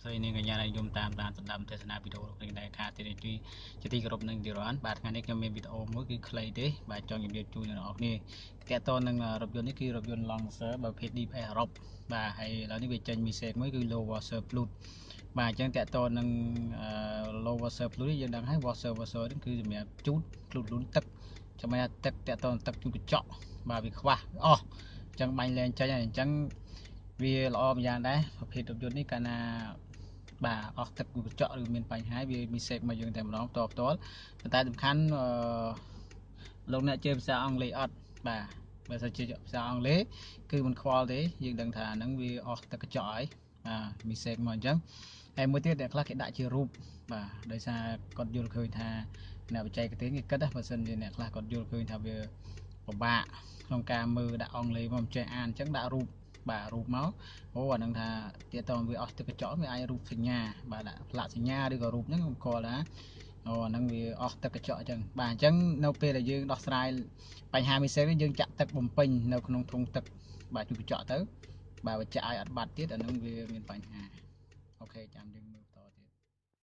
ស្រីនាងកញ្ញាដែលយំតាមដានស្ដាប់ទេសនាវីដេអូរបស់ខ្ញុំដែរខាទីនេះជាទីគោរពនឹងទីរ៉ានបាទថ្ងៃនេះខ្ញុំមានវីដេអូមួយគឺខ្លីទេបាទចង់ជម្រាបជូនដល់អ្នកនរគ្នាតកតនឹងរថយន្តនេះគឺរថយន្ត Lancer បើភេទ DPS អឺរ៉ុបបាទហើយឥឡូវនេះវាចេញ message មួយគឺ low washer fluid បាទអញ្ចឹងតកតនឹងlow washer fluid នេះយើងដឹងហើយ washer នេះគឺសម្រាប់ជូតខ្លួនទឹកចាំថាទឹកតកតទឹកជូតកញ្ចក់បាទវាខ្វះអស់អញ្ចឹងបាញ់លែងចេញហើយអញ្ចឹងវាល្អម្យ៉ាងដែរប្រភេទរថយន្តនេះកាលណាបាទអស់ទឹកកញ្ចក់ឬមានបញ្ហាវាមានសេកមកយើងតែម្ដងផ្ទាល់ប៉ុន្តែសំខាន់លោកអ្នកជឿភាសាអង់គ្លេសអត់បាទបើសិនជាភាសាអង់គ្លេសគឺមិនខ្វល់ទេយើងដឹងថាហ្នឹងវាអស់ទឹកកញ្ចក់ហើយមានសេកមកអញ្ចឹងហើយមួយទៀតអ្នកខ្លះគេដាក់ជារូបបាទដោយសារគាត់យល់ឃើញថាអ្នកបច្ចេកទេសគេគិតបើសិនជាអ្នកខ្លះគាត់យល់ឃើញថាវាពិបាកក្នុងការមើលដាក់អង់គ្លេសមកមិនចេះអានអញ្ចឹងដាក់រូបបាទរូបមកអូអានឹងថាទាក់តងវាអស់ទឹកកញ្ចក់វាអាចរូបសញ្ញាបាទដាក់ផ្លាកសញ្ញាឬក៏រូបហ្នឹងខ្ញុំស្គាល់ថាអូអាហ្នឹងវាអស់ទឹកកញ្ចក់អញ្ចឹងបាទអញ្ចឹងនៅពេលដែលយើងដោះស្រាយបញ្ហាមីសេនេះយើងចាក់ទឹកបំពេញនៅក្នុងធុងទឹកបាទជូតកញ្ចក់ទៅបាទវាចាក់ឲ្យអត់បាត់ទៀតអាហ្នឹងវាមានបញ្ហាអូខេចាំយើងមើល